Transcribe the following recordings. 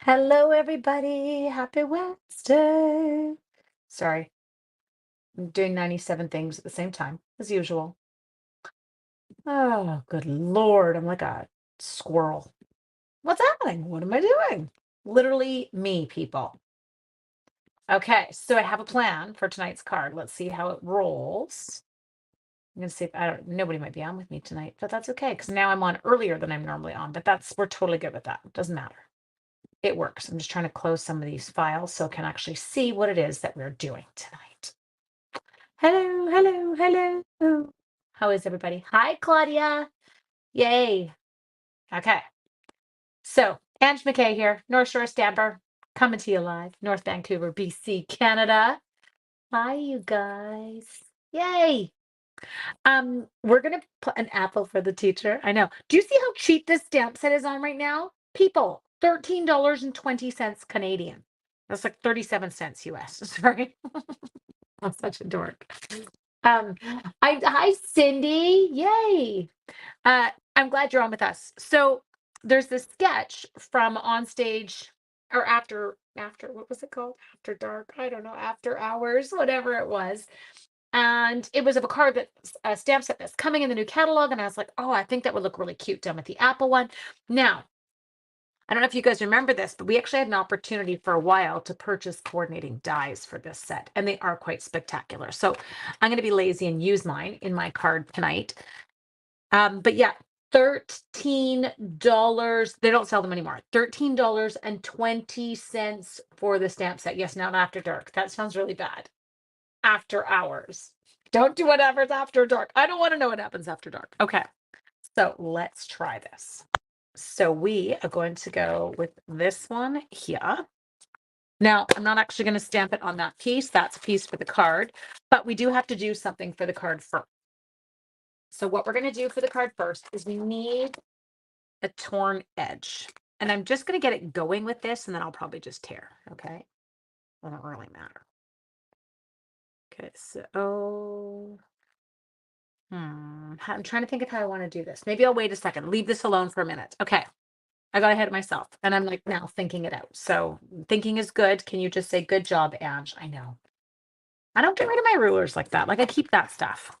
Hello, everybody. Happy Wednesday. Sorry, I'm doing 97 things at the same time, as usual. Oh, good Lord. I'm like a squirrel. What's happening? What am I doing? Literally me, people. Okay, so I have a plan for tonight's card. Let's see how it rolls. I'm gonna see if nobody might be on with me tonight, but that's okay because now I'm on earlier than I'm normally on. But we're totally good with that. It doesn't matter. It works. I'm just trying to close some of these files so I can actually see what it is that we're doing tonight. Hello, hello, hello. How is everybody? Hi, Claudia. Yay. Okay. So, Ange McKay here, North Shore Stamper, coming to you live, North Vancouver, BC, Canada. Hi, you guys. Yay. We're gonna put an apple for the teacher. I know. Do you see how cheap this stamp set is on right now? People, $13.20 Canadian. That's like 37 cents US. Sorry. I'm such a dork. Um, hi Cindy. Yay. I'm glad you're on with us. So there's this sketch from on stage or after what was it called? After dark. I don't know, after hours, whatever it was. And it was of a card that a stamp set that's coming in the new catalog. And I was like, oh, I think that would look really cute done with the Apple one. Now, I don't know if you guys remember this, but we actually had an opportunity for a while to purchase coordinating dies for this set, and they are quite spectacular. So I'm going to be lazy and use mine in my card tonight. But yeah, $13. They don't sell them anymore. $13.20 for the stamp set. Yes, not after dark. That sounds really bad. After hours. Don't do whatever's after dark. I don't want to know what happens after dark. Okay. So let's try this. So we are going to go with this one here. Now, I'm not actually going to stamp it on that piece. That's a piece for the card, but we do have to do something for the card first. So what we're going to do for the card first is we need a torn edge. And I'm just going to get it going with this, and then I'll probably just tear, okay? It doesn't really matter. Okay, so I'm trying to think of how I want to do this. Maybe I'll wait a second. Leave this alone for a minute. Okay. I got ahead of myself and I'm like now thinking it out. So thinking is good. Can you just say good job, Ange? I know. I don't get rid of my rulers like that. Like I keep that stuff.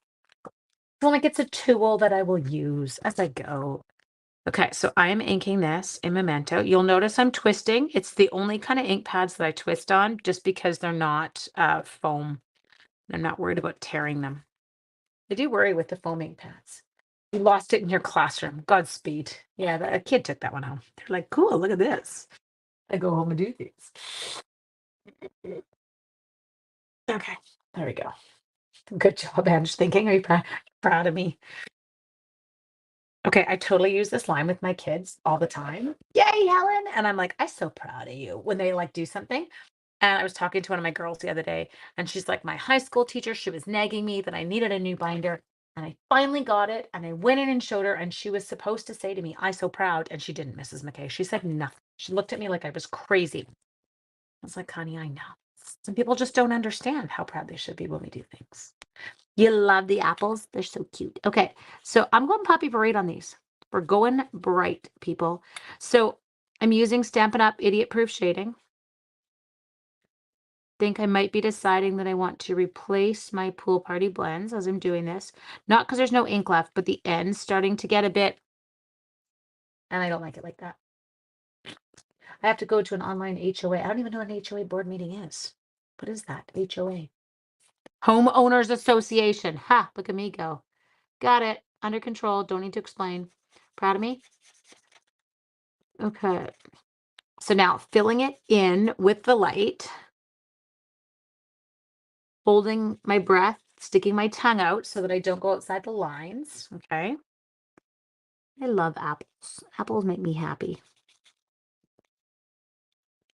Well, like it's a tool that I will use as I go. Okay, so I am inking this in Memento. You'll notice I'm twisting. It's the only kind of ink pads that I twist on just because they're not foam. I'm not worried about tearing them. I do worry with the foam ink pads. You lost it in your classroom. Godspeed. Yeah, a kid took that one home. They're like, cool, look at this. I go home and do these. Okay, there we go. Good job, Ange. Thinking, are you proud of me? Okay, I totally use this line with my kids all the time. Yay, Helen! And I'm like, I'm so proud of you when they like do something. And I was talking to one of my girls the other day, and she's like, my high school teacher, she was nagging me that I needed a new binder. And I finally got it. And I went in and showed her, and she was supposed to say to me, I so proud. And she didn't, Mrs. McKay. She said nothing. She looked at me like I was crazy. I was like, honey, I know. Some people just don't understand how proud they should be when we do things. You love the apples? They're so cute. Okay, so I'm going Poppy Parade on these. We're going bright, people. So I'm using Stampin' Up! Idiot Proof Shading. Think I might be deciding that I want to replace my Pool Party blends as I'm doing this. Not because there's no ink left, but the end's starting to get a bit, and I don't like it like that. I have to go to an online HOA. I don't even know what an HOA board meeting is. What is that? HOA. Homeowners Association. Ha, look at me go. Got it. Under control. Don't need to explain. Proud of me? Okay. So now filling it in with the light, holding my breath, sticking my tongue out so that I don't go outside the lines. Okay. I love apples. Apples make me happy.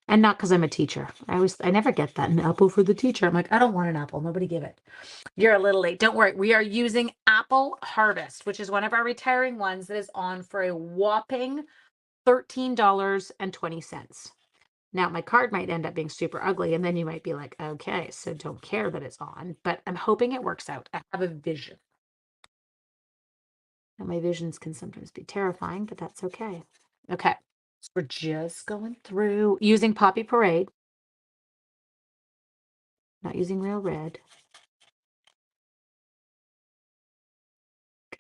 And not because I'm a teacher. I never get that. An apple for the teacher. I'm like, I don't want an apple. Nobody give it. You're a little late. Don't worry. We are using Apple Harvest, which is one of our retiring ones that is on for a whopping $13.20. Now, my card might end up being super ugly, and then you might be like, okay, so don't care that it's on, but I'm hoping it works out. I have a vision. And my visions can sometimes be terrifying, but that's okay. Okay. So we're just going through using Poppy Parade, not using real red.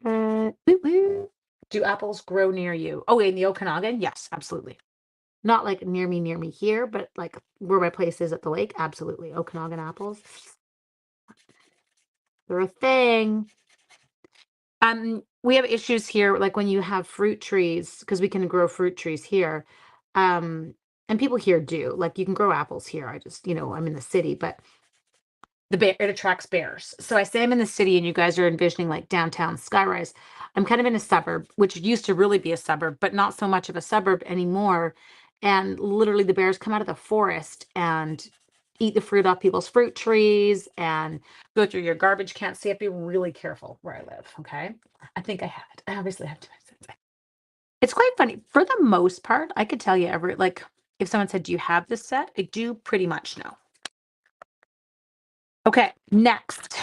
Woo woo. Do apples grow near you? Oh, in the Okanagan? Yes, absolutely. Not like near me here, but like where my place is at the lake, absolutely. Okanagan apples. They're a thing. We have issues here, like when you have fruit trees, because we can grow fruit trees here. Um, and people here do. Like you can grow apples here. I just, I'm in the city, but it attracts bears. So I say I'm in the city and you guys are envisioning like downtown skyrise. I'm kind of in a suburb, which used to really be a suburb, but not so much of a suburb anymore. And literally the bears come out of the forest and eat the fruit off people's fruit trees and go through your garbage cans. So you have to be really careful where I live. Okay. I think I have it. I obviously have to. It's quite funny. For the most part, I could tell you like if someone said, "Do you have this set?" I do pretty much know. Okay, next,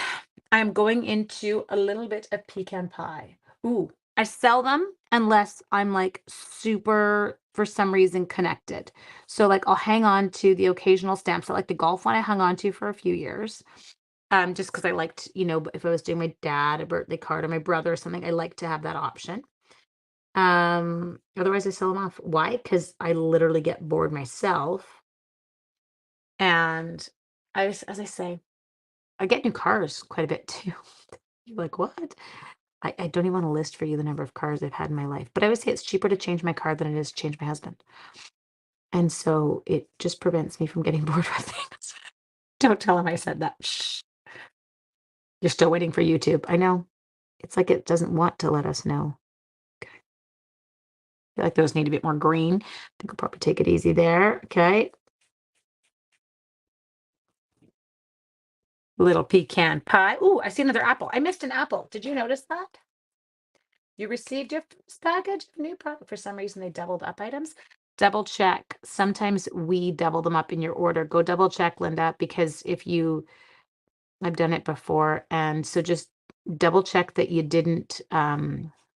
I'm going into a little bit of pecan pie. Ooh, I sell them unless I'm like super, for some reason, connected. So like I'll hang on to the occasional stamps. So like the golf one I hung on to for a few years. Just because I liked, if I was doing my dad a birthday card or my brother or something, I like to have that option. Otherwise I sell them off. Why? Because I literally get bored myself. And as I say, I get new cars quite a bit too. You're like, what? I don't even want to list for you the number of cars I've had in my life. But I always say it's cheaper to change my car than it is to change my husband. And so it just prevents me from getting bored with things. Don't tell him I said that. Shh. You're still waiting for YouTube. I know. It's like it doesn't want to let us know. Okay. I feel like those need a bit more green. I think I'll probably take it easy there. Okay. Little pecan pie. Ooh, I see another apple. I missed an apple. Did you notice that? You received your package of new product. For some reason, they doubled up items. Double check. Sometimes we double them up in your order. Go double check, Linda, because I've done it before. And so just double check that you didn't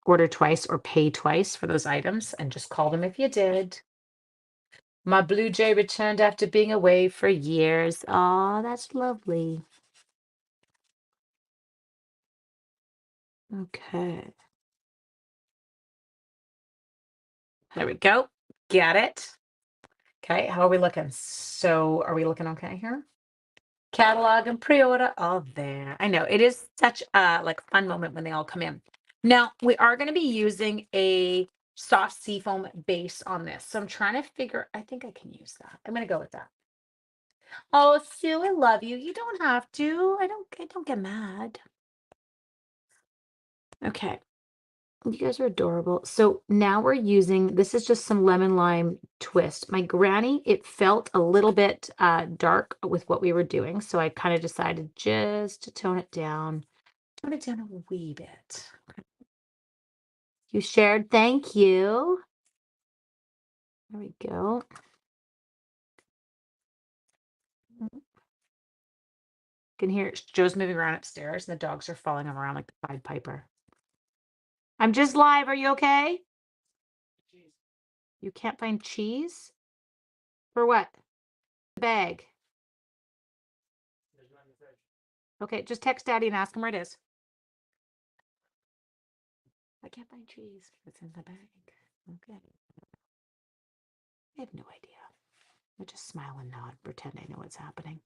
order twice or pay twice for those items and just call them if you did. My Blue Jay returned after being away for years. Oh, that's lovely. Okay. There we go. Get it. Okay, how are we looking? So are we looking okay here? Catalog and pre-order all there. I know it is such a like fun moment when they all come in. Now we are going to be using a soft seafoam base on this. So I'm trying to figure, I think I can use that. I'm going to go with that. Oh, Sue, I love you. You don't have to. I don't get mad. Okay. You guys are adorable. So now we're using, this is just some lemon lime twist. My granny, it felt a little bit dark with what we were doing. So I kind of decided just to tone it down a wee bit. You shared, thank you. There we go. You can hear Joe's moving around upstairs and the dogs are following him around like the Pied Piper. I'm just live. Are you okay? You can't find cheese? For what? The bag. Okay, just text Daddy and ask him where it is. I can't find cheese. It's in the bag. Okay. I have no idea. I just smile and nod, pretend I know what's happening.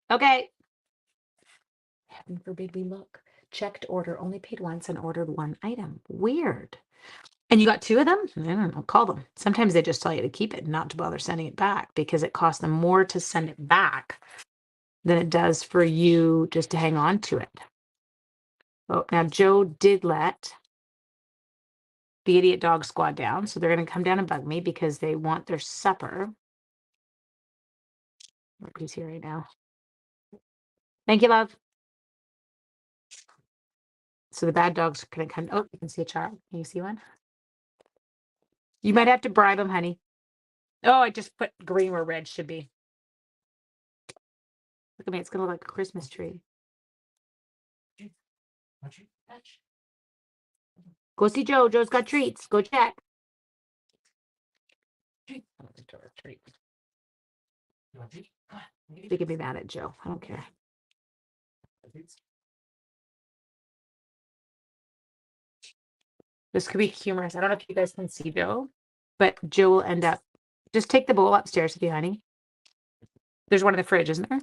Okay. Heaven forbid we look. Checked order, only paid once and ordered one item. Weird. And you got two of them? I don't know. Call them. Sometimes they just tell you to keep it, not to bother sending it back because it costs them more to send it back than it does for you just to hang on to it. Oh, now Joe did let the idiot dog squad down, so they're going to come down and bug me because they want their supper. Look who's here right now. Thank you, love. So the bad dog's going to come. Oh, you can see a child. Can you see one? You might have to bribe him, honey. Oh, I just put green where red should be. Look at me. It's going to look like a Christmas tree. Go see Joe. Joe's got treats. Go check. Treat. They could be mad at Joe. I don't care. This could be humorous. I don't know if you guys can see Joe, but Joe will end up. Just take the bowl upstairs with you, honey. There's one in the fridge, isn't there?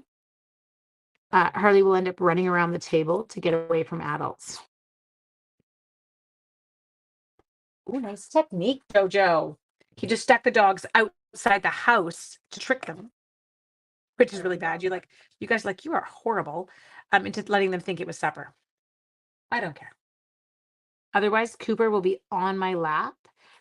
Harley will end up running around the table to get away from adults. Oh, nice technique, Jojo. He just stuck the dogs outside the house to trick them, which is really bad. You guys you are horrible, into letting them think it was supper. I don't care. Otherwise, Cooper will be on my lap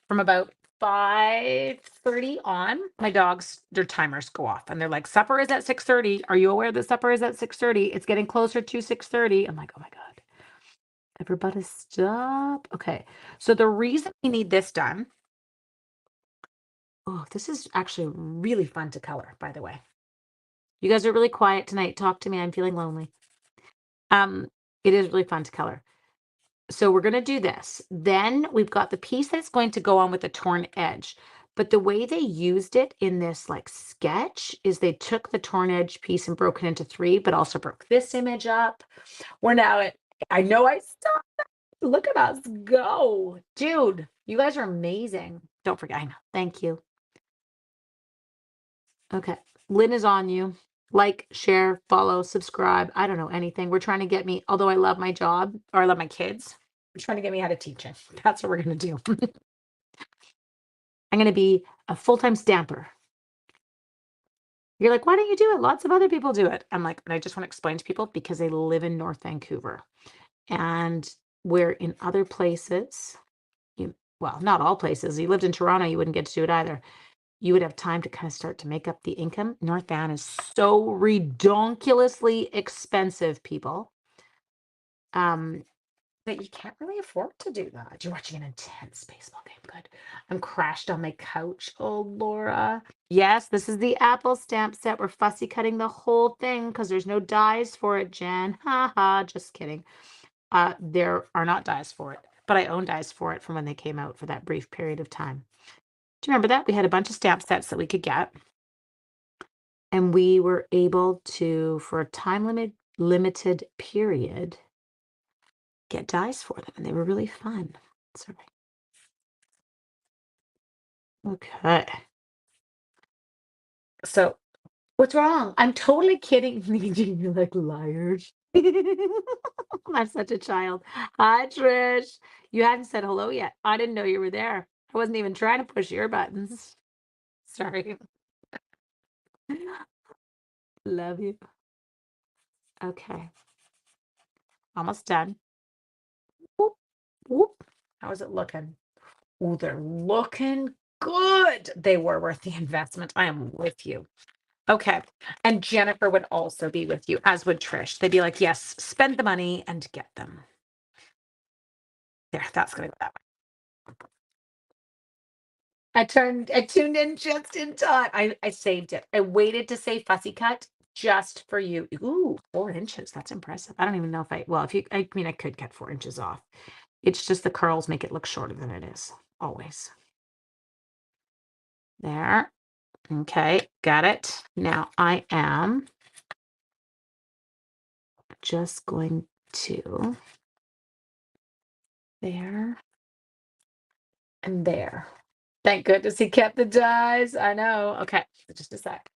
from about 5:30 on. My dogs, their timers go off and they're like, supper is at 6:30. Are you aware that supper is at 6:30? It's getting closer to 6:30. I'm like, oh my God. Everybody stop. Okay. So the reason we need this done. Oh, this is actually really fun to color, by the way. You guys are really quiet tonight. Talk to me. I'm feeling lonely. It is really fun to color. So we're going to do this. Then we've got the piece that's going to go on with the torn edge. But the way they used it in this sketch is they took the torn edge piece and broke it into 3, but also broke this image up. We're now at, I know I stopped. Look at us go. Dude, you guys are amazing. Don't forget. I know. Thank you. Okay. Lynn is on you. Like, share, follow, subscribe. I don't know anything. We're trying to get me, although I love my job or I love my kids, we're trying to get me out of teaching. That's what we're going to do. I'm going to be a full-time stamper. You're like, why don't you do it? Lots of other people do it. I'm like, and I just want to explain to people because they live in North Vancouver. And where in other places, well, not all places, you lived in Toronto, you wouldn't get to do it either. You would have time to kind of start to make up the income. North Van is so redonkulously expensive, people. That you can't really afford to do that. You're watching an intense baseball game. Good. I'm crashed on my couch. Oh, Laura. Yes, this is the Apple stamp set. We're fussy cutting the whole thing because there's no dies for it, Jen. Ha ha. Just kidding. There are not dies for it, but I own dies for it from when they came out for that brief period of time. Do you remember that? We had a bunch of stamp sets that we could get. And we were able to, for a time limited period, get dies for them. And they were really fun. Sorry. Okay. So what's wrong? I'm totally kidding. You're like liars. I'm such a child. Hi, Trish. You hadn't said hello yet. I didn't know you were there. I wasn't even trying to push your buttons. Sorry. Love you. Okay. Almost done. Whoop, whoop. How is it looking? Oh, they're looking good. They were worth the investment. I am with you. Okay. And Jennifer would also be with you, as would Trish. They'd be like, yes, spend the money and get them. There, that's going to go that way. I tuned in just in time. I saved it. I waited to say fussy cut just for you. Ooh, 4 inches. That's impressive. I don't even know if I mean, I could cut 4 inches off. It's just the curls make it look shorter than it is. Always. There. Okay, got it. Now I am just going to there and there. Thank goodness he kept the dies. I know. Okay, just a sec.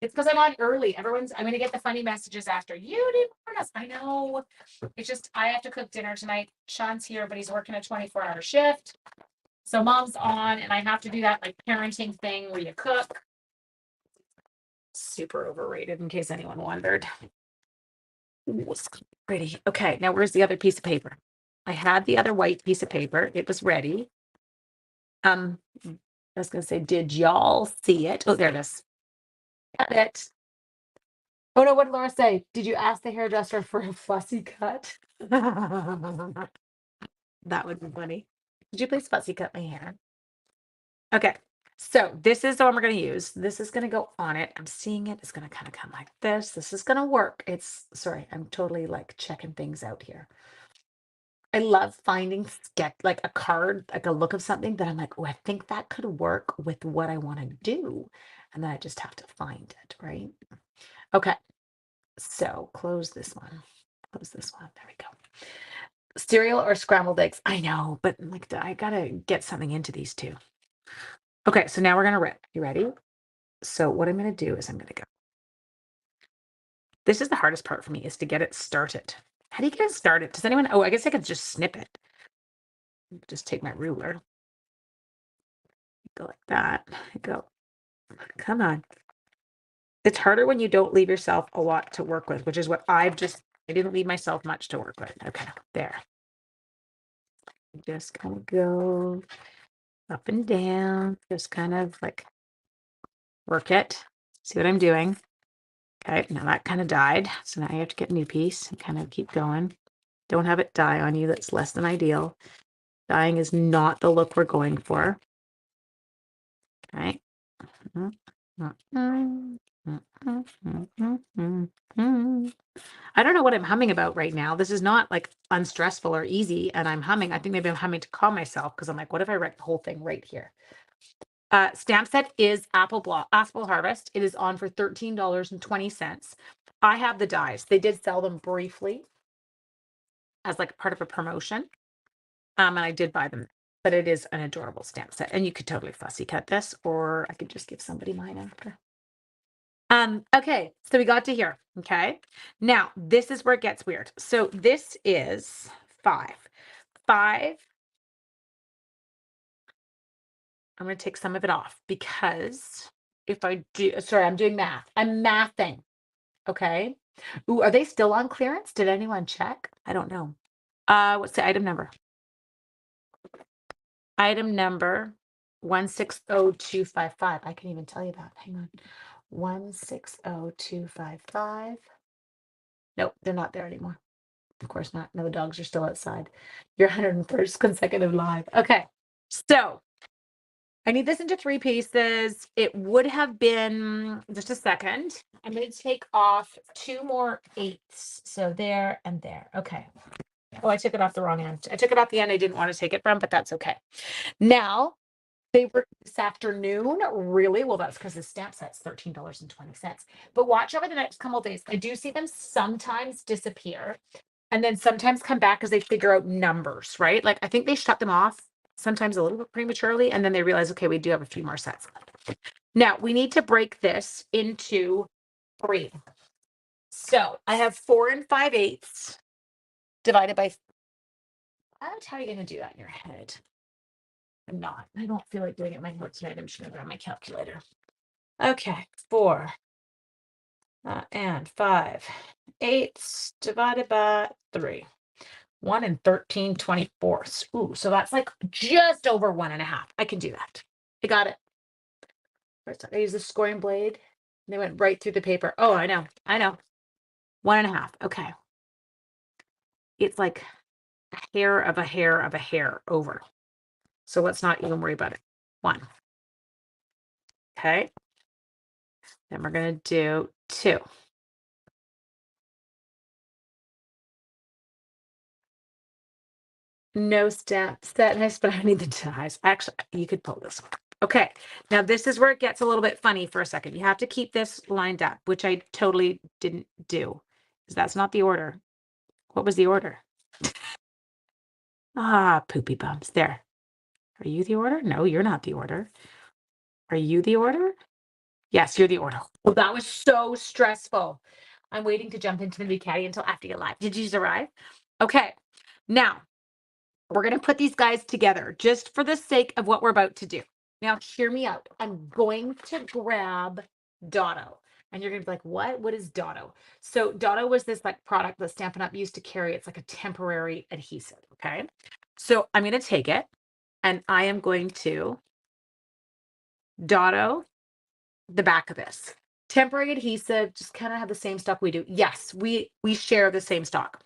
It's because I'm on early. I'm going to get the funny messages after. You didn't warn us. I know. It's just, I have to cook dinner tonight. Sean's here, but he's working a 24-hour shift. So mom's on, and I have to do that parenting thing where you cook. Super overrated, in case anyone wondered. Ooh, it's pretty. Okay, now where's the other piece of paper? I had the other white piece of paper. It was ready. I was going to say, did y'all see it? Oh, there it is. Got it. Oh no, what did Laura say? Did you ask the hairdresser for a fussy cut? That would be funny. Could you please fussy cut my hair? Okay, so this is the one we're going to use. This is going to go on it. I'm seeing it. It's going to kind of come like this. This is going to work. Sorry, I'm totally checking things out here. I love finding sketch like a card, like a look of something that I'm like, oh, I think that could work with what I want to do. And then I just have to find it, right? Okay. So close this one. Close this one. There we go. Cereal or scrambled eggs? I know, but like I gotta get something into these two. Okay, so now we're gonna rip. You ready? So what I'm gonna do is I'm gonna go. This is the hardest part for me is to get it started. How do you get it started? Does anyone? Oh, I guess I could just snip it. Just take my ruler. Go like that. Go. Come on. It's harder when you don't leave yourself a lot to work with, which is what I didn't leave myself much to work with. Okay, there. Just kind of go up and down, just kind of like work it. See what I'm doing? Okay, now that kind of died. So now you have to get a new piece and kind of keep going. Don't have it die on you. That's less than ideal. Dying is not the look we're going for. Okay. I don't know what I'm humming about right now. This is not like unstressful or easy, and I'm humming. I think maybe I'm humming to calm myself because I'm like, what if I write the whole thing right here? Stamp set is Apple Harvest. It is on for $13.20. I have the dies. They did sell them briefly as like part of a promotion. And I did buy them, but it is an adorable stamp set. And you could totally fussy cut this, or I could just give somebody mine after. Okay, so we got to here. Okay. Now this is where it gets weird. So this is 5. 5. I'm going to take some of it off because if I do, sorry, I'm doing math. I'm mathing. Okay. Ooh, are they still on clearance? Did anyone check? I don't know. What's the item number? Item number 160255. I can even tell you that. Hang on. 160255. Nope, they're not there anymore. Of course not. No, the dogs are still outside. Your 101st consecutive live. Okay. So I need this into 3 pieces. It would have been just a second. I'm going to take off 2 more 8s. So there and there. Okay. Oh, I took it off the wrong end. I took it off the end I didn't want to take it from, but that's okay. Now, they were this afternoon. Really? Well, that's because the stamp set's $13.20. But watch over the next couple of days. I do see them sometimes disappear and then sometimes come back as they figure out numbers, right? Like I think they shut them off sometimes a little bit prematurely, and then they realize, okay, we do have a few more sets left. Now we need to break this into 3. So I have 4 5/8 divided by. How are you going to do that in your head? I'm not. I don't feel like doing it in my notes tonight. I'm just going to grab my calculator. Okay, 4 and 5/8 divided by 3. 1 and 13/24. Ooh, so that's like just over 1.5. I can do that. I got it. First, I use the scoring blade. They went right through the paper. Oh, I know. 1.5. Okay. It's like a hair of a hair of a hair over. So let's not even worry about it. 1. Okay. Then we're going to do 2. No stamp set. Nice, but I need the dies. Actually, you could pull this one. Okay. Now this is where it gets a little bit funny for a second. You have to keep this lined up, which I totally didn't do. Because that's not the order. What was the order? Poopy bums. There. Are you the order? No, you're not the order. Are you the order? Yes, you're the order. Oh, that was so stressful. I'm waiting to jump into the new caddy until after you live. Did you just arrive? Okay. Now, we're going to put these guys together just for the sake of what we're about to do. Now, hear me out. I'm going to grab Dotto. And you're going to be like, what? What is Dotto? So Dotto was this like product that Stampin' Up! Used to carry. It's like a temporary adhesive, okay? So I'm going to take it and I am going to Dotto the back of this. Temporary adhesive, just kind of have the same stock we do. Yes, we share the same stock.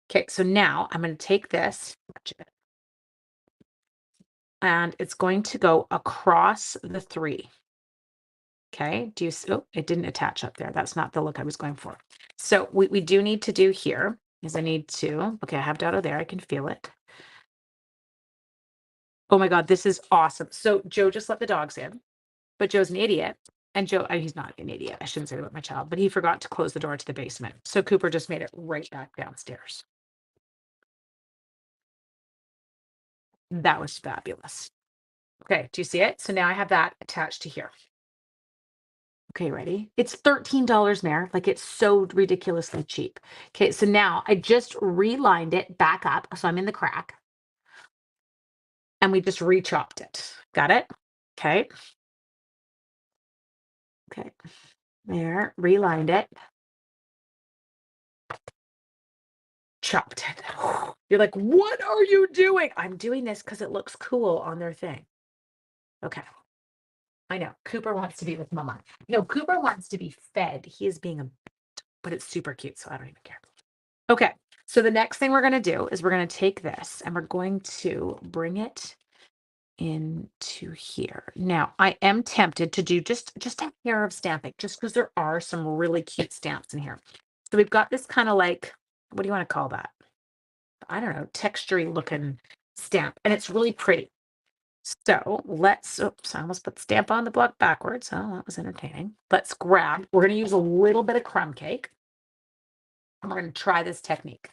Okay, so now I'm going to take this and it's going to go across the 3. Okay, do you, oh, it didn't attach up there. That's not the look I was going for. So we do need to do here is I need to, okay, I have Dotto there. I can feel it. Oh my God, this is awesome. So Joe just let the dogs in, but Joe's an idiot. And Joe, he's not an idiot. I shouldn't say that about my child, but he forgot to close the door to the basement. So Cooper just made it right back downstairs. That was fabulous. Okay, do you see it? So now I have that attached to here. Okay, ready? It's $13 there. Like it's so ridiculously cheap. Okay, so now I just relined it back up. So I'm in the crack. And we just re-chopped it. Got it? Okay. Okay. There, relined it. Chopped it. You're like, what are you doing? I'm doing this because it looks cool on their thing. Okay. I know. Cooper wants to be with Mama. No, Cooper wants to be fed. He is being a, but it's super cute, so I don't even care. Okay. So the next thing we're going to do is we're going to take this and we're going to bring it into here. Now, I am tempted to do just a hair of stamping, just because there are some really cute stamps in here. So we've got this kind of like, what do you want to call that? I don't know, textury looking stamp, and it's really pretty. So let's, oops, I almost put the stamp on the block backwards. Oh, that was entertaining. Let's grab, we're going to use a little bit of crumb cake. And we're going to try this technique.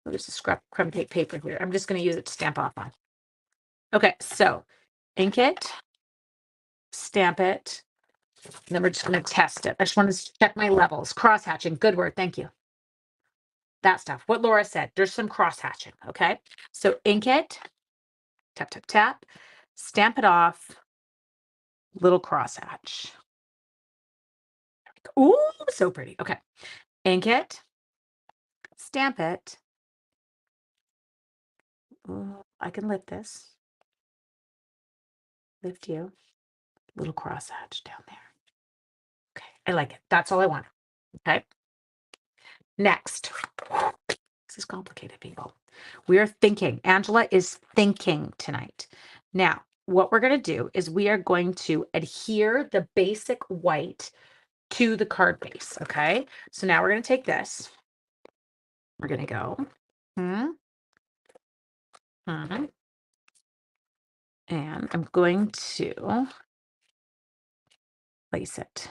There's a scrap crumb cake paper here. I'm just going to use it to stamp off on. Okay, so ink it, stamp it, and then we're just going to test it. I just want to check my levels. Cross hatching, good word, thank you. That stuff, what Laura said, there's some cross hatching, okay? So ink it, tap, tap, tap, stamp it off, little cross hatch. Ooh, so pretty. Okay. Ink it, stamp it. Ooh, I can lift this. Lift you. Little cross hatch down there. Okay. I like it. That's all I want. Okay. Next. This is complicated, people. We are thinking. Angela is thinking tonight. Now, what we're going to do is we are going to adhere the basic white to the card base. Okay. So now we're going to take this. We're going to go. And I'm going to place it.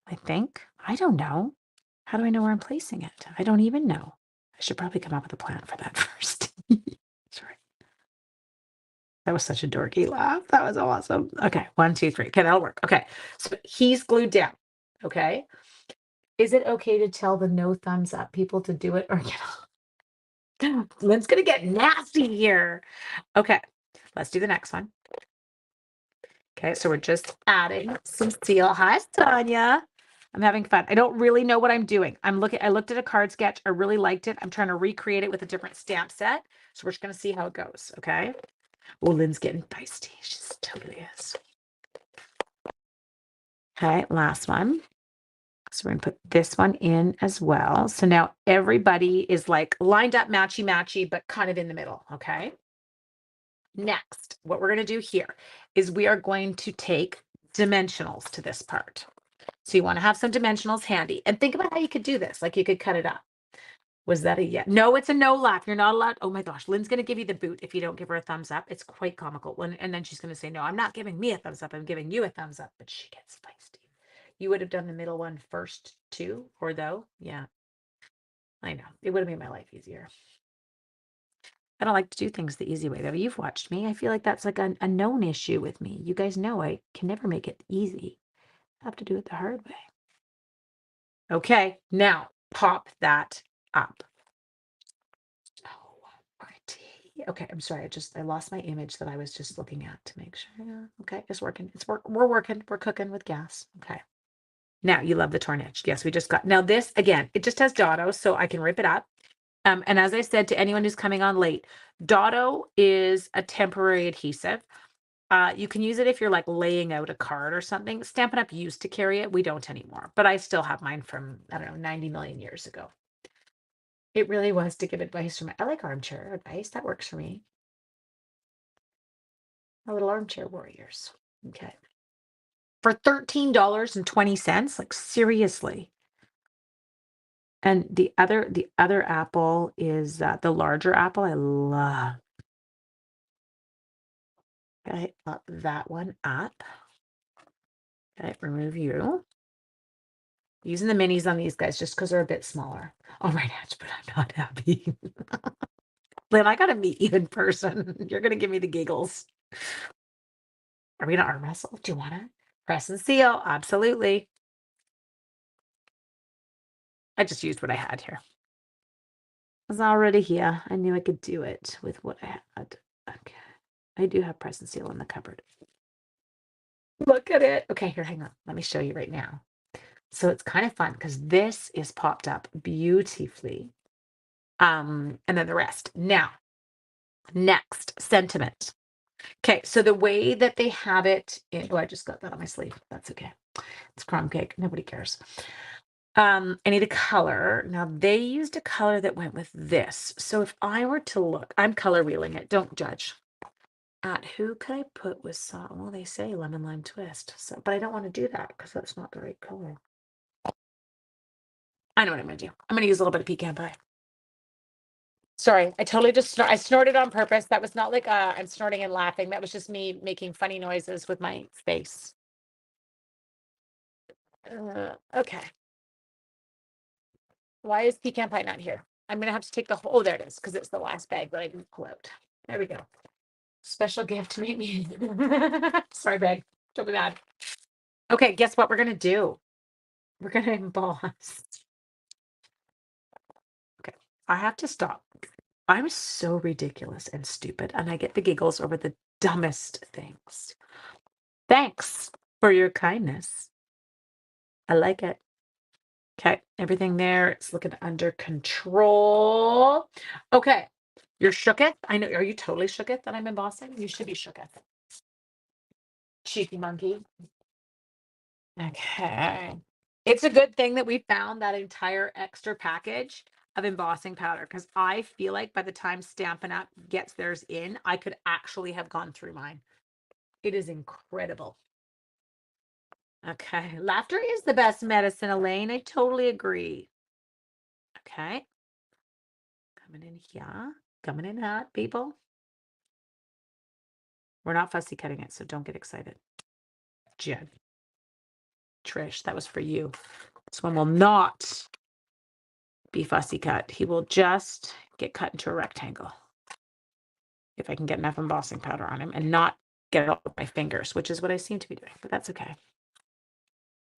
I think. I don't know. How do I know where I'm placing it? I don't even know. I should probably come up with a plan for that first. Sorry. That was such a dorky laugh. That was awesome. Okay, 1, 2, 3. Okay, that'll work. Okay, so he's glued down. Okay. Is it okay to tell the no thumbs up people to do it or get Lynn's gonna get nasty here. Okay, let's do the next one. Okay, so we're just adding some seal. Hi, Sonia. I'm having fun. I don't really know what I'm doing. I looked at a card sketch. I really liked it. I'm trying to recreate it with a different stamp set. So we're just going to see how it goes. Okay. Oh, Lynn's getting feisty. She totally is. Okay. Last one. So we're going to put this one in as well. So now everybody is like lined up matchy, but kind of in the middle. Okay. Next, what we're going to do here is we are going to take dimensionals to this part. So you want to have some dimensionals handy and think about how you could do this. Like you could cut it up. Was that a yes? No, it's a no laugh. You're not allowed. Oh my gosh. Lynn's going to give you the boot if you don't give her a thumbs up. It's quite comical. And then she's going to say, no, I'm not giving me a thumbs up. I'm giving you a thumbs up. But she gets feisty. You would have done the middle one first too, or though? Yeah. I know. It would have made my life easier. I don't like to do things the easy way, though. You've watched me. I feel like that's like a known issue with me. You guys know I can never make it easy. I have to do it the hard way. Okay, now pop that up. Oh, pretty. Okay, I'm sorry. I lost my image that I was just looking at to make sure. Yeah, okay, it's working. We're working. We're cooking with gas. Okay. Now you love the torn edge. Yes, we just got. Now this again, it just has Dotto, so I can rip it up. And as I said to anyone who's coming on late, Dotto is a temporary adhesive. You can use it if you're like laying out a card or something. Stampin' Up! Used to carry it. We don't anymore, but I still have mine from, I don't know, 90 million years ago. It really was to give advice from, I like armchair advice. That works for me. A little armchair warriors. Okay. For $13.20, like seriously. And the other apple is the larger apple. I love. Okay, pop that one up. Okay, remove you. Using the minis on these guys just because they're a bit smaller. All right, Hatch, but I'm not happy. Lynn, I gotta meet you in person. You're gonna give me the giggles. Are we gonna arm wrestle? Do you wanna? Press and seal. Absolutely. I just used what I had here. I was already here. I knew I could do it with what I had. Okay. I do have press and seal in the cupboard. Look at it. Okay, here, hang on. Let me show you right now. So it's kind of fun because this is popped up beautifully. And then the rest. Now, next sentiment. Okay, so the way that they have it oh, I just got that on my sleeve. That's okay. It's crumb cake. Nobody cares. I need a color. Now they used a color that went with this. So if I were to look, I'm color wheeling it. Don't judge. At who could I put with salt? Well, they say lemon lime twist. So, but I don't want to do that because that's not the right color. I know what I'm gonna do. I'm gonna use a little bit of pecan pie. Sorry, I totally just I snorted on purpose. That was not like I'm snorting and laughing. That was just me making funny noises with my face. Okay. Why is pecan pie not here? I'm gonna have to take the whole. Oh, there it is, because it's the last bag that I didn't pull out. There we go. Special gift to make me. Sorry, bag. Don't be mad. Okay, guess what we're gonna do? We're gonna emboss. Okay, I have to stop. I'm so ridiculous and stupid, and I get the giggles over the dumbest things. Thanks for your kindness. I like it. Okay, everything there, it's looking under control. Okay, you're shooketh. I know. Are you totally shooketh that I'm embossing? You should be shooketh. Cheeky monkey. Okay. It's a good thing that we found that entire extra package of embossing powder because I feel like by the time Stampin' Up gets theirs in, I could actually have gone through mine. It is incredible. Okay. Laughter is the best medicine, Elaine. I totally agree. Okay. Coming in here. Coming in hot, people. We're not fussy cutting it, so don't get excited. Jen. Trish, that was for you. This one will not be fussy cut. He will just get cut into a rectangle. If I can get enough embossing powder on him and not get it all with my fingers, which is what I seem to be doing, but that's okay.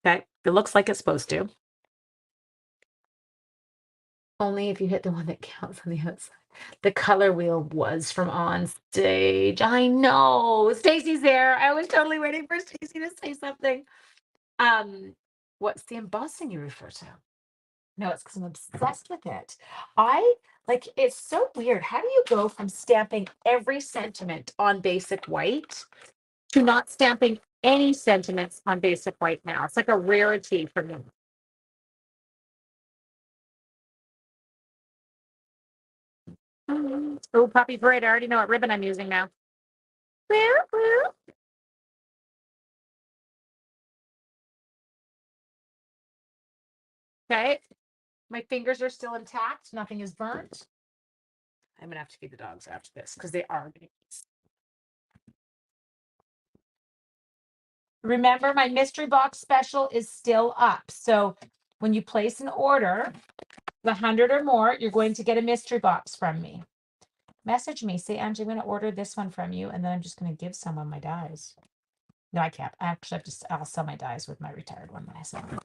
Okay, it looks like it's supposed to. Only if you hit the one that counts on the outside. The color wheel was from on stage. I know. Stacy's there. I was totally waiting for Stacy to say something. What's the embossing you refer to? No, it's because I'm obsessed with it. I like it's so weird. How do you go from stamping every sentiment on basic white to not stamping any sentiments on basic white now? It's like a rarity for me. Oh, puppy parade. I already know what ribbon I'm using now. Okay. My fingers are still intact. Nothing is burnt. I'm gonna have to feed the dogs after this because they are gonna. Remember, my mystery box special is still up. So when you place an order, the 100 or more, you're going to get a mystery box from me. Message me, say, Angie, I'm going to order this one from you, and then I'm just going to give someone my dies. No, I can't. I actually have to. I'll sell my dies with my retired one when I sell them.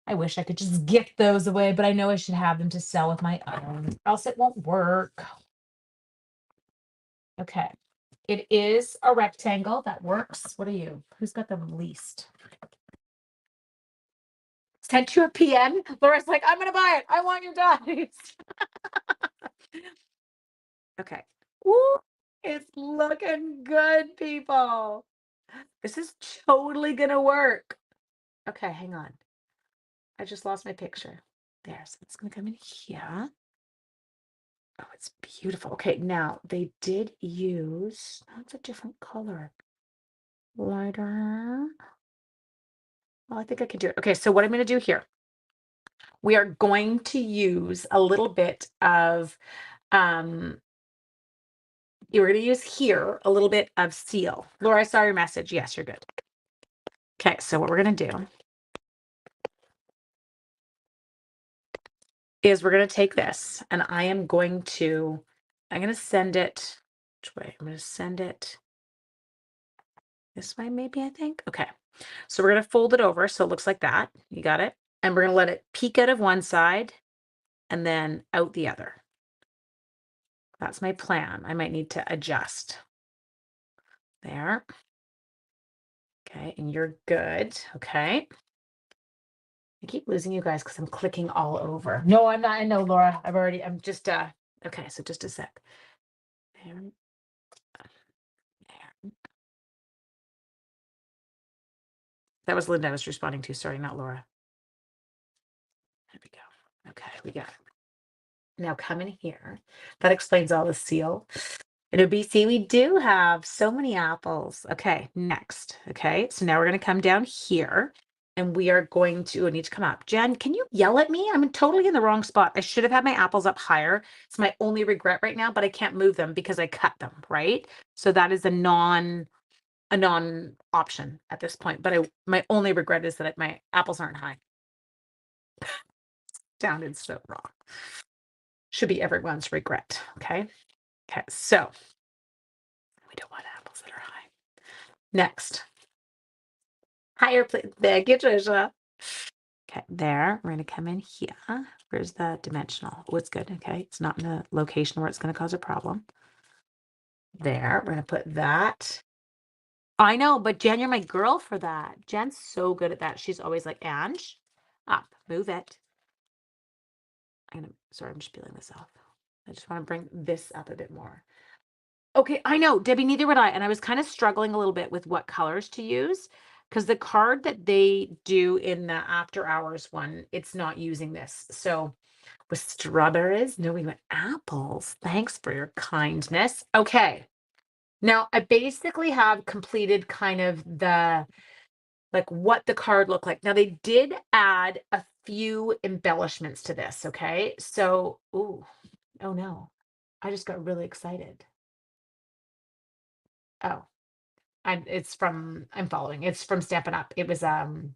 I wish I could just gift those away, but I know I should have them to sell with my own, or else it won't work. Okay. It is a rectangle that works. What are you? Who's got the least? Sent you a PM. Laura's like, I'm gonna buy it. I want your dice. Okay. Ooh, it's looking good, people. This is totally gonna work. Okay, hang on. I just lost my picture. There, so it's gonna come in here. Oh, it's beautiful. Okay, now they did use, that's a different color. Lighter. Well, I think I can do it. Okay, so what I'm gonna do here We are going to use a little bit of, um, you're going to use here a little bit of seal. Laura, I saw your message. Yes, you're good. Okay, so what we're going to do is we're going to take this and I'm going to send it, which way? I'm going to send it this way, maybe, I think. Okay. So we're going to fold it over so it looks like that. You got it? And we're going to let it peek out of one side and then out the other. That's my plan. I might need to adjust. There. Okay, and you're good. Okay. I keep losing you guys because I'm clicking all over. No, I'm not. I know, Laura. I'm just, okay, so just a sec. There, there. That was Linda I was responding to. Sorry, not Laura. There we go. Okay, we got it. Now come in here. That explains all the seal. In OBC, we do have so many apples. Okay, next. Okay, so now we're going to come down here and we are going to, I need to come up. Jen, can you yell at me? I'm totally in the wrong spot. I should have had my apples up higher. It's my only regret right now, but I can't move them because I cut them, right? So that is a non option at this point. But my only regret is that my apples aren't high. Sounded so wrong. Should be everyone's regret. Okay. Okay. So we don't want apples that are high. Next. Higher, please. Thank you, Trisha. Okay, there. We're going to come in here. Where's the dimensional? Oh, it's good. Okay. It's not in a location where it's going to cause a problem. There. We're going to put that. I know, but Jen, you're my girl for that. Jen's so good at that. She's always like, Ange, up, move it. Sorry, I'm just peeling this off. I just want to bring this up a bit more. Okay, I know, Debbie, neither would I. And I was kind of struggling a little bit with what colors to use because the card that they do in the after hours one, it's not using this. So with strawberries, no, we went apples. Thanks for your kindness. Okay. Now I basically have completed kind of like what the card looked like. Now they did add a few embellishments to this. Okay. So, oh no, I just got really excited. Oh, I'm following. It's from Stampin' Up. It was, I'm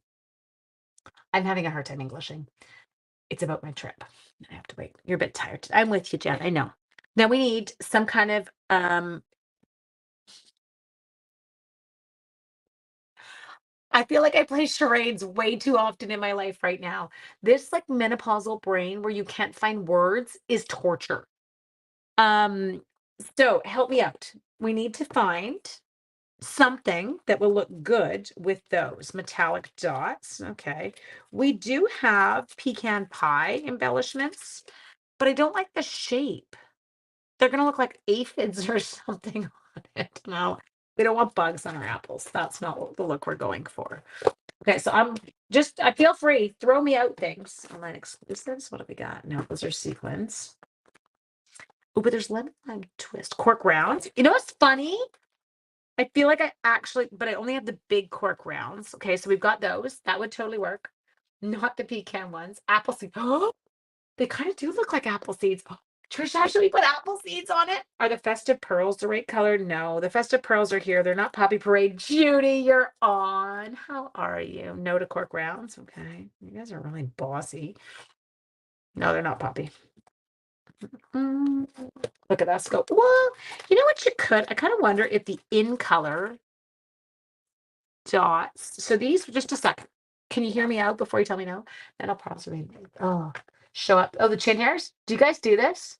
having a hard time Englishing. It's about my trip. I have to wait. You're a bit tired. I'm with you, Jen. I know. Now we need some kind of, I feel like I play charades way too often in my life right now. This like menopausal brain where you can't find words is torture. Um, so help me out. We need to find something that will look good with those metallic dots. Okay. We do have pecan pie embellishments, but I don't like the shape. They're going to look like aphids or something on it. No, we don't want bugs on our apples. That's not the look we're going for. Okay. So I feel free. Throw me out things. Online exclusives. What have we got? No, those are sequins. Oh, but there's lemon lime twist. Cork rounds. You know what's funny? I feel like but I only have the big cork rounds. Okay, so we've got those. That would totally work. Not the pecan ones. Apple seeds. Oh, they kind of do look like apple seeds. Oh, Trisha, should we put apple seeds on it? Are the festive pearls the right color? No, the festive pearls are here. They're not Poppy Parade. Judy, you're on. How are you? No to cork rounds. Okay, you guys are really bossy. No, they're not Poppy. Look at that scope. Well, you know what you could? I kind of wonder if the in color dots. So these, just a second. Can you hear me out before you tell me no? Then I'll probably, show up. Oh, the chin hairs. Do you guys do this?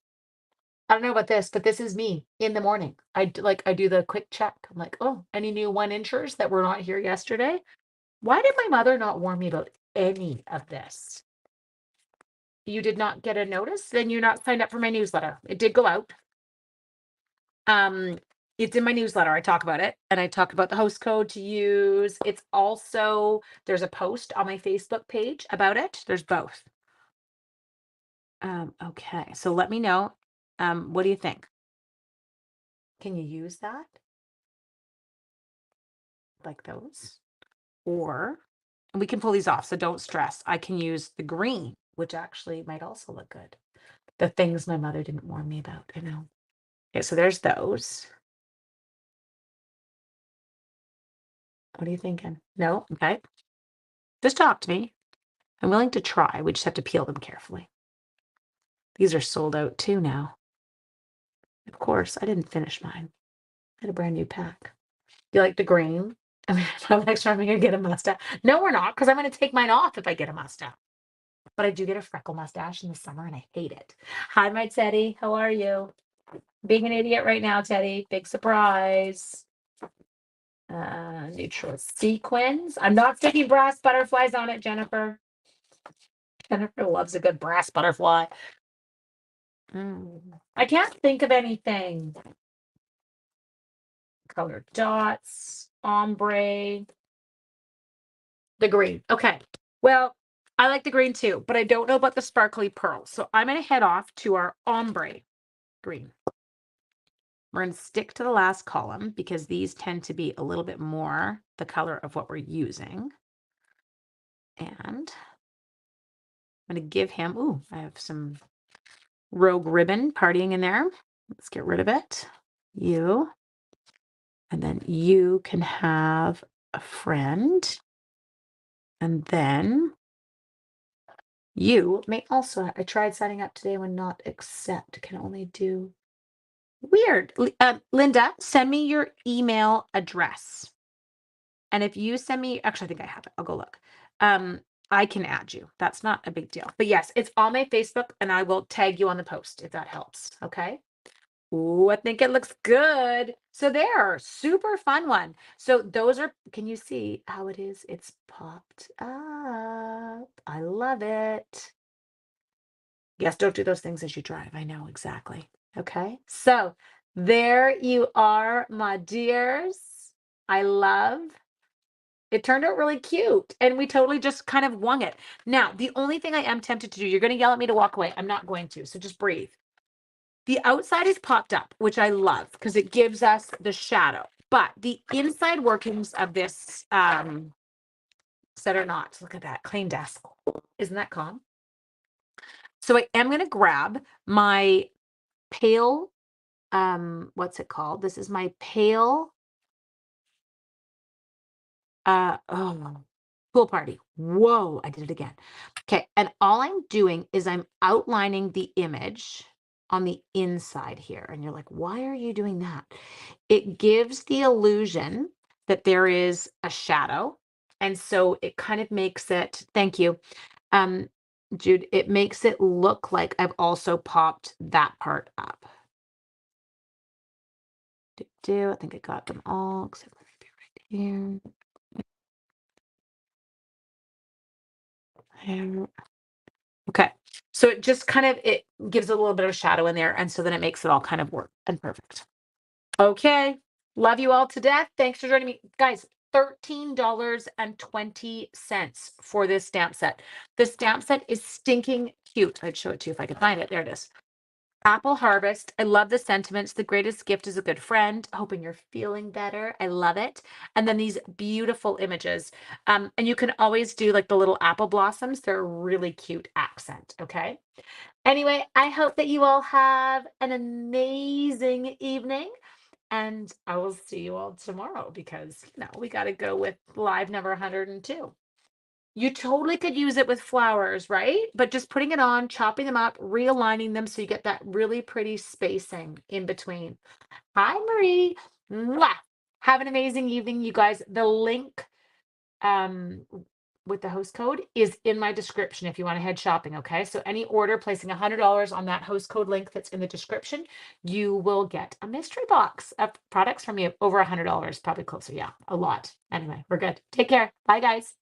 I don't know about this, but this is me in the morning. I do the quick check. I'm like, oh, any new 1 inchers that were not here yesterday? Why did my mother not warn me about any of this? You did not get a notice? Then you're not signed up for my newsletter. It did go out. Um, it's in my newsletter. I talk about it and I talk about the host code to use. It's also, there's a post on my Facebook page about it. There's both. Okay. So let me know. What do you think? Can you use that? Like those? Or, and we can pull these off. So don't stress. I can use the green. which actually might also look good. The things my mother didn't warn me about, I know. Okay, so there's those. What are you thinking? No? Okay. Just talk to me. I'm willing to try. We just have to peel them carefully. These are sold out too now. Of course, I didn't finish mine. I had a brand new pack. You like the green? I mean, next time I'm gonna get a mustache. No, we're not, because I'm gonna take mine off if I get a mustache. But I do get a freckle mustache in the summer and I hate it. Hi, my Teddy. How are you? Being an idiot right now, Teddy. Big surprise. Neutral sequins. I'm not sticking brass butterflies on it, Jennifer. Jennifer loves a good brass butterfly. I can't think of anything. Colored dots, ombre, the green. Okay. Well, I like the green too, but I don't know about the sparkly pearl. So I'm going to head off to our ombre green. We're going to stick to the last column because these tend to be a little bit more the color of what we're using. And I'm going to give him, ooh, I have some rogue ribbon partying in there. Let's get rid of it. You. And then you can have a friend. And then you may also, I tried signing up today when not accept, can only do weird. Linda, send me your email address. And if you send me, actually, I think I have it. I'll go look. I can add you. That's not a big deal. But yes, it's on my Facebook and I will tag you on the post if that helps. Okay. Ooh, I think it looks good. So there, super fun one. So those are, can you see how it is? It's popped up. I love it. Yes, don't do those things as you drive. I know exactly. Okay. So there you are, my dears. I love. It turned out really cute and we totally just kind of wung it. Now, the only thing I am tempted to do, you're going to yell at me to walk away. I'm not going to. So just breathe. The outside is popped up, which I love because it gives us the shadow. But the inside workings of this set or not, look at that, clean desk. Isn't that calm? So I am going to grab my pale, what's it called? This is my pale, pool party. Whoa, I did it again. Okay, and all I'm doing is I'm outlining the image on the inside here. And you're like, why are you doing that? It gives the illusion that there is a shadow. And so it kind of makes it, thank you, Jude, it makes it look like I've also popped that part up. I think I got them all, except for maybe right here. Okay, so it just kind of, it gives a little bit of shadow in there, and so then it makes it all kind of work and perfect. Okay, love you all to death. Thanks for joining me. Guys, $13.20 for this stamp set. The stamp set is stinking cute. I'd show it to you if I could find it. There it is. Apple Harvest. I love the sentiments. The greatest gift is a good friend. Hoping you're feeling better. I love it. And then these beautiful images. And you can always do like the little apple blossoms. They're a really cute accent. Okay. Anyway, I hope that you all have an amazing evening. And I will see you all tomorrow because, we got to go with live number 102. You totally could use it with flowers, right? But just putting it on, chopping them up, realigning them so you get that really pretty spacing in between. Hi, Marie. Mwah. Have an amazing evening, you guys. The link with the host code is in my description if you want to head shopping, okay? So any order placing $100 on that host code link that's in the description, you will get a mystery box of products from me over $100, probably closer. Yeah, a lot. Anyway, we're good. Take care. Bye, guys.